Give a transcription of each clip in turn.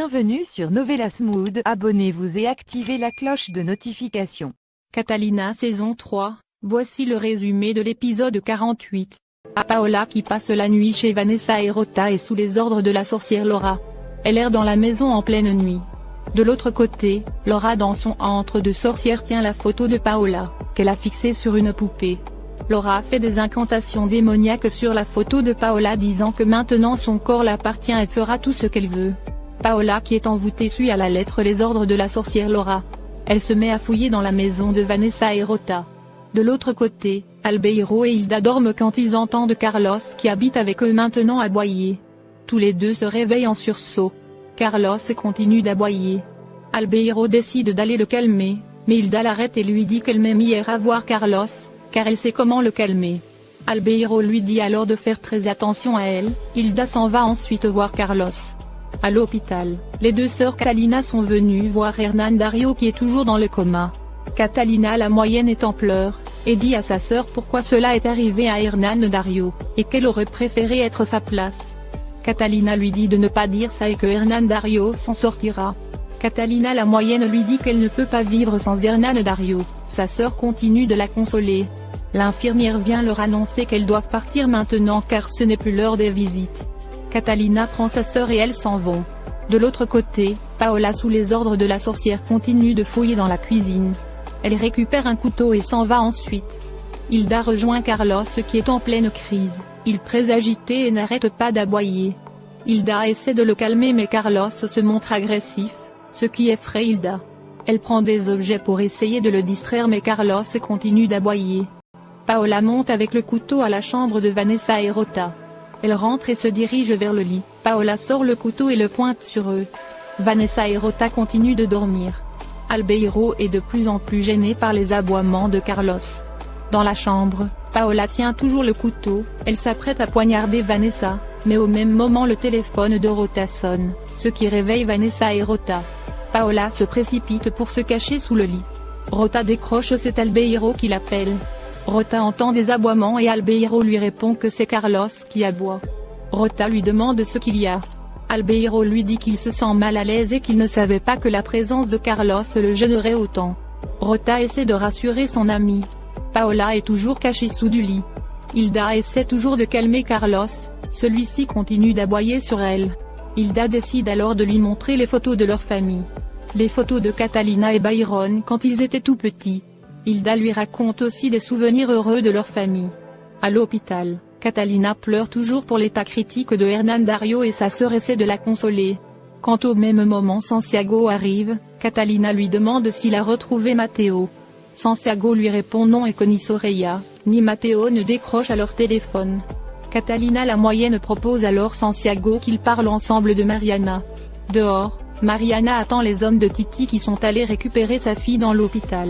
Bienvenue sur Novelas Mood, abonnez-vous et activez la cloche de notification. Catalina saison 3, voici le résumé de l'épisode 48. À Paola qui passe la nuit chez Vanessa et Rota et sous les ordres de la sorcière Laura. Elle erre dans la maison en pleine nuit. De l'autre côté, Laura dans son antre de sorcière tient la photo de Paola, qu'elle a fixée sur une poupée. Laura fait des incantations démoniaques sur la photo de Paola disant que maintenant son corps l'appartient et fera tout ce qu'elle veut. Paola qui est envoûtée suit à la lettre les ordres de la sorcière Laura. Elle se met à fouiller dans la maison de Vanessa et Rota. De l'autre côté, Albeiro et Hilda dorment quand ils entendent Carlos qui habite avec eux maintenant aboyer. Tous les deux se réveillent en sursaut. Carlos continue d'aboyer. Albeiro décide d'aller le calmer, mais Hilda l'arrête et lui dit qu'elle m'aime hier à voir Carlos, car elle sait comment le calmer. Albeiro lui dit alors de faire très attention à elle. Hilda s'en va ensuite voir Carlos. À l'hôpital, les deux sœurs Catalina sont venues voir Hernán Dario qui est toujours dans le coma. Catalina la moyenne est en pleurs, et dit à sa sœur pourquoi cela est arrivé à Hernán Dario, et qu'elle aurait préféré être sa place. Catalina lui dit de ne pas dire ça et que Hernán Dario s'en sortira. Catalina la moyenne lui dit qu'elle ne peut pas vivre sans Hernán Dario. Sa sœur continue de la consoler. L'infirmière vient leur annoncer qu'elles doivent partir maintenant car ce n'est plus l'heure des visites. Catalina prend sa sœur et elles s'en vont. De l'autre côté, Paola sous les ordres de la sorcière continue de fouiller dans la cuisine. Elle récupère un couteau et s'en va ensuite. Hilda rejoint Carlos qui est en pleine crise. Il est très agité et n'arrête pas d'aboyer. Hilda essaie de le calmer mais Carlos se montre agressif, ce qui effraie Hilda. Elle prend des objets pour essayer de le distraire mais Carlos continue d'aboyer. Paola monte avec le couteau à la chambre de Vanessa et Rota. Elle rentre et se dirige vers le lit. Paola sort le couteau et le pointe sur eux. Vanessa et Rota continuent de dormir. Albeiro est de plus en plus gêné par les aboiements de Carlos. Dans la chambre, Paola tient toujours le couteau, elle s'apprête à poignarder Vanessa, mais au même moment le téléphone de Rota sonne, ce qui réveille Vanessa et Rota. Paola se précipite pour se cacher sous le lit. Rota décroche, c'est Albeiro qui l'appelle. Rota entend des aboiements et Albeiro lui répond que c'est Carlos qui aboie. Rota lui demande ce qu'il y a. Albeiro lui dit qu'il se sent mal à l'aise et qu'il ne savait pas que la présence de Carlos le gênerait autant. Rota essaie de rassurer son ami. Paola est toujours cachée sous du lit. Hilda essaie toujours de calmer Carlos, celui-ci continue d'aboyer sur elle. Hilda décide alors de lui montrer les photos de leur famille. Les photos de Catalina et Byron quand ils étaient tout petits. Hilda lui raconte aussi des souvenirs heureux de leur famille. À l'hôpital, Catalina pleure toujours pour l'état critique de Hernán Dario et sa sœur essaie de la consoler. Quand au même moment Santiago arrive, Catalina lui demande s'il a retrouvé Matteo. Santiago lui répond non et que ni Soraya, ni Matteo ne décrochent à leur téléphone. Catalina la moyenne propose alors Santiago qu'ils parlent ensemble de Mariana. Dehors, Mariana attend les hommes de Titi qui sont allés récupérer sa fille dans l'hôpital.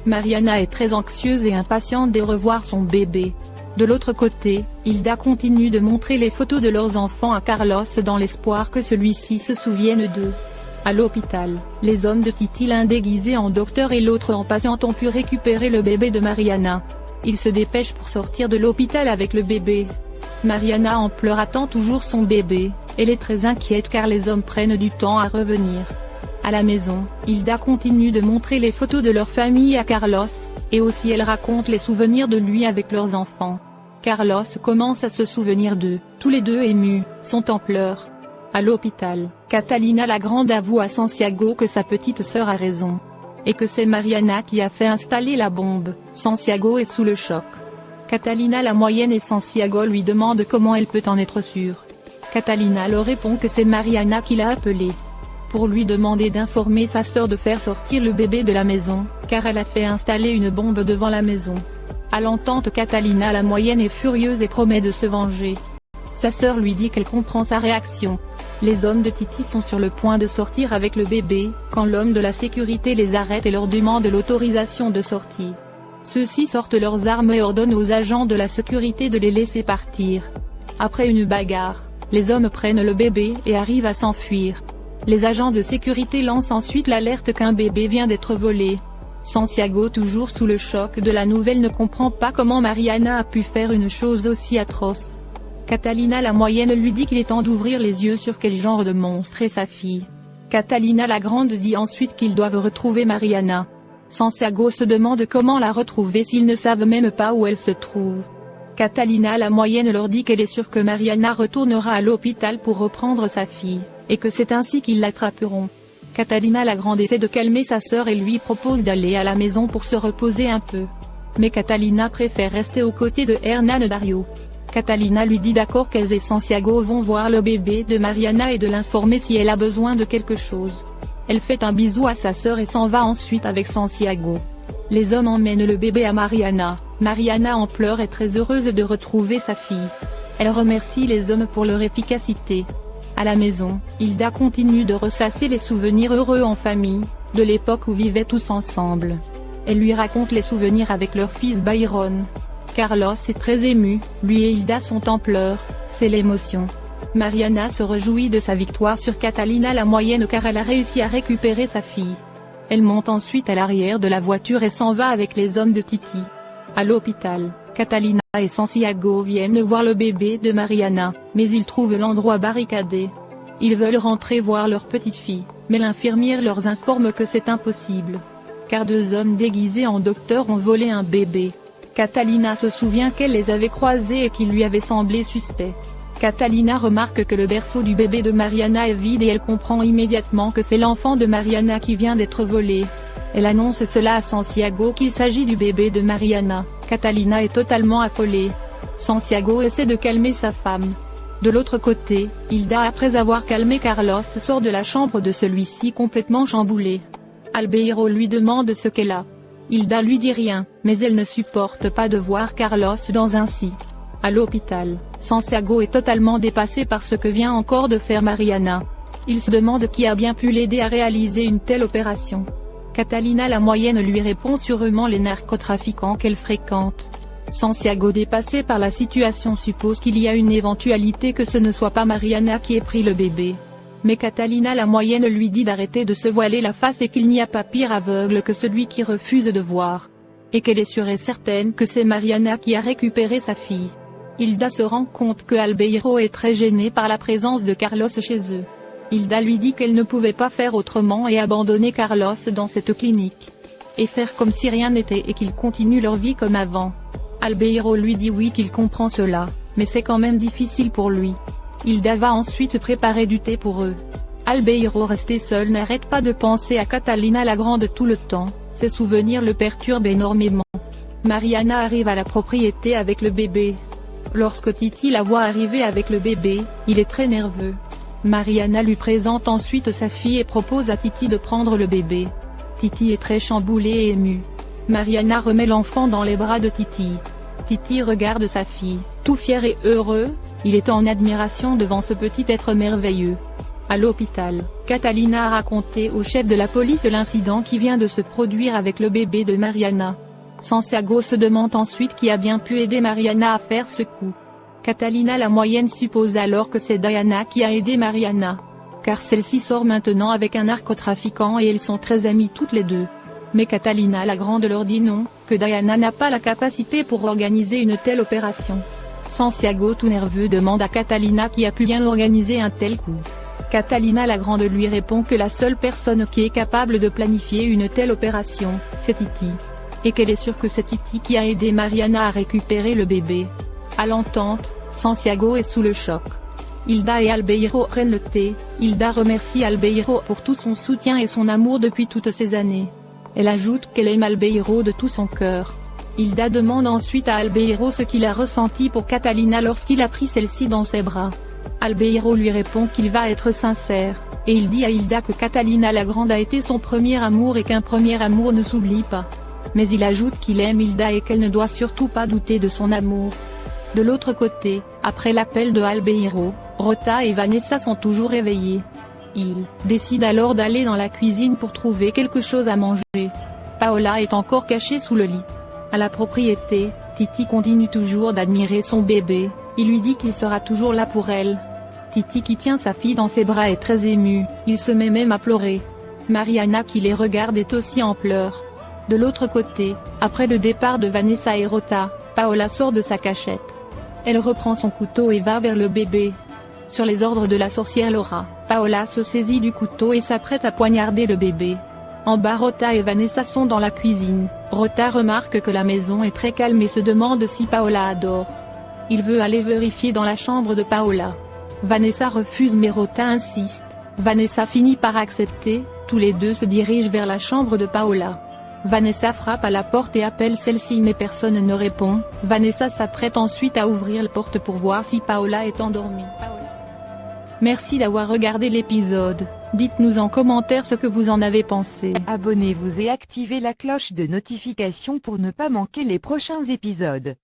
Mariana est très anxieuse et impatiente de revoir son bébé. De l'autre côté, Hilda continue de montrer les photos de leurs enfants à Carlos dans l'espoir que celui-ci se souvienne d'eux. À l'hôpital, les hommes de Titi, l'un déguisé en docteur et l'autre en patiente, ont pu récupérer le bébé de Mariana. Ils se dépêchent pour sortir de l'hôpital avec le bébé. Mariana en pleurs attend toujours son bébé, elle est très inquiète car les hommes prennent du temps à revenir. À la maison, Hilda continue de montrer les photos de leur famille à Carlos, et aussi elle raconte les souvenirs de lui avec leurs enfants. Carlos commence à se souvenir d'eux, tous les deux émus, sont en pleurs. À l'hôpital, Catalina la grande avoue à Santiago que sa petite sœur a raison. Et que c'est Mariana qui a fait installer la bombe. Santiago est sous le choc. Catalina la moyenne et Santiago lui demandent comment elle peut en être sûre. Catalina leur répond que c'est Mariana qui l'a appelée. Pour lui demander d'informer sa sœur de faire sortir le bébé de la maison, car elle a fait installer une bombe devant la maison. À l'entente, Catalina la moyenne est furieuse et promet de se venger. Sa sœur lui dit qu'elle comprend sa réaction. Les hommes de Titi sont sur le point de sortir avec le bébé, quand l'homme de la sécurité les arrête et leur demande l'autorisation de sortir. Ceux-ci sortent leurs armes et ordonnent aux agents de la sécurité de les laisser partir. Après une bagarre, les hommes prennent le bébé et arrivent à s'enfuir. Les agents de sécurité lancent ensuite l'alerte qu'un bébé vient d'être volé. Santiago, toujours sous le choc de la nouvelle, ne comprend pas comment Mariana a pu faire une chose aussi atroce. Catalina la moyenne lui dit qu'il est temps d'ouvrir les yeux sur quel genre de monstre est sa fille. Catalina la Grande dit ensuite qu'ils doivent retrouver Mariana. Santiago se demande comment la retrouver s'ils ne savent même pas où elle se trouve. Catalina la Moyenne leur dit qu'elle est sûre que Mariana retournera à l'hôpital pour reprendre sa fille, et que c'est ainsi qu'ils l'attraperont. Catalina la Grande essaie de calmer sa sœur et lui propose d'aller à la maison pour se reposer un peu. Mais Catalina préfère rester aux côtés de Hernán Dario. Catalina lui dit d'accord qu'elle et Santiago vont voir le bébé de Mariana et de l'informer si elle a besoin de quelque chose. Elle fait un bisou à sa sœur et s'en va ensuite avec Santiago. Les hommes emmènent le bébé à Mariana. Mariana en pleurs est très heureuse de retrouver sa fille. Elle remercie les hommes pour leur efficacité. À la maison, Hilda continue de ressasser les souvenirs heureux en famille, de l'époque où vivaient tous ensemble. Elle lui raconte les souvenirs avec leur fils Byron. Carlos est très ému, lui et Hilda sont en pleurs, c'est l'émotion. Mariana se réjouit de sa victoire sur Catalina la Moyenne car elle a réussi à récupérer sa fille. Elle monte ensuite à l'arrière de la voiture et s'en va avec les hommes de Titi. À l'hôpital, Catalina et Santiago viennent voir le bébé de Mariana, mais ils trouvent l'endroit barricadé. Ils veulent rentrer voir leur petite fille, mais l'infirmière leur informe que c'est impossible. Car 2 hommes déguisés en docteurs ont volé un bébé. Catalina se souvient qu'elle les avait croisés et qu'ils lui avaient semblé suspects. Catalina remarque que le berceau du bébé de Mariana est vide et elle comprend immédiatement que c'est l'enfant de Mariana qui vient d'être volé. Elle annonce cela à Santiago qu'il s'agit du bébé de Mariana. Catalina est totalement affolée. Santiago essaie de calmer sa femme. De l'autre côté, Hilda après avoir calmé Carlos sort de la chambre de celui-ci complètement chamboulé. Albeiro lui demande ce qu'elle a. Hilda lui dit rien, mais elle ne supporte pas de voir Carlos dans un si. À l'hôpital, Santiago est totalement dépassé par ce que vient encore de faire Mariana. Il se demande qui a bien pu l'aider à réaliser une telle opération. Catalina la Moyenne lui répond sûrement les narcotrafiquants qu'elle fréquente. Santiago dépassé par la situation suppose qu'il y a une éventualité que ce ne soit pas Mariana qui ait pris le bébé. Mais Catalina la Moyenne lui dit d'arrêter de se voiler la face et qu'il n'y a pas pire aveugle que celui qui refuse de voir. Et qu'elle est sûre et certaine que c'est Mariana qui a récupéré sa fille. Hilda se rend compte que Albeiro est très gêné par la présence de Carlos chez eux. Hilda lui dit qu'elle ne pouvait pas faire autrement et abandonner Carlos dans cette clinique. Et faire comme si rien n'était et qu'ils continuent leur vie comme avant. Albeiro lui dit oui qu'il comprend cela, mais c'est quand même difficile pour lui. Hilda va ensuite préparer du thé pour eux. Albeiro resté seul n'arrête pas de penser à Catalina la Grande tout le temps, ses souvenirs le perturbent énormément. Mariana arrive à la propriété avec le bébé. Lorsque Titi la voit arriver avec le bébé, il est très nerveux. Mariana lui présente ensuite sa fille et propose à Titi de prendre le bébé. Titi est très chamboulé et ému. Mariana remet l'enfant dans les bras de Titi. Titi regarde sa fille, tout fier et heureux, il est en admiration devant ce petit être merveilleux. À l'hôpital, Catalina a raconté au chef de la police l'incident qui vient de se produire avec le bébé de Mariana. Santiago se demande ensuite qui a bien pu aider Mariana à faire ce coup. Catalina la Moyenne suppose alors que c'est Diana qui a aidé Mariana. Car celle-ci sort maintenant avec un narcotrafiquant et elles sont très amies toutes les deux. Mais Catalina la Grande leur dit non, que Diana n'a pas la capacité pour organiser une telle opération. Santiago tout nerveux demande à Catalina qui a pu bien organiser un tel coup. Catalina la Grande lui répond que la seule personne qui est capable de planifier une telle opération, c'est Titi. Et qu'elle est sûre que c'est Titi qui a aidé Mariana à récupérer le bébé. À l'entente, Santiago est sous le choc. Hilda et Albeiro prennent le thé. Hilda remercie Albeiro pour tout son soutien et son amour depuis toutes ces années. Elle ajoute qu'elle aime Albeiro de tout son cœur. Hilda demande ensuite à Albeiro ce qu'il a ressenti pour Catalina lorsqu'il a pris celle-ci dans ses bras. Albeiro lui répond qu'il va être sincère, et il dit à Hilda que Catalina la Grande a été son premier amour et qu'un premier amour ne s'oublie pas. Mais il ajoute qu'il aime Hilda et qu'elle ne doit surtout pas douter de son amour. De l'autre côté, après l'appel de Albeiro, Rota et Vanessa sont toujours éveillés. Ils décident alors d'aller dans la cuisine pour trouver quelque chose à manger. Paola est encore cachée sous le lit. À la propriété, Titi continue toujours d'admirer son bébé, il lui dit qu'il sera toujours là pour elle. Titi qui tient sa fille dans ses bras est très ému, il se met même à pleurer. Mariana qui les regarde est aussi en pleurs. De l'autre côté, après le départ de Vanessa et Rota, Paola sort de sa cachette. Elle reprend son couteau et va vers le bébé. Sur les ordres de la sorcière Laura, Paola se saisit du couteau et s'apprête à poignarder le bébé. En bas, Rota et Vanessa sont dans la cuisine. Rota remarque que la maison est très calme et se demande si Paola dort. Il veut aller vérifier dans la chambre de Paola. Vanessa refuse mais Rota insiste. Vanessa finit par accepter, tous les deux se dirigent vers la chambre de Paola. Vanessa frappe à la porte et appelle celle-ci mais personne ne répond. Vanessa s'apprête ensuite à ouvrir la porte pour voir si Paola est endormie. Merci d'avoir regardé l'épisode. Dites-nous en commentaire ce que vous en avez pensé. Abonnez-vous et activez la cloche de notification pour ne pas manquer les prochains épisodes.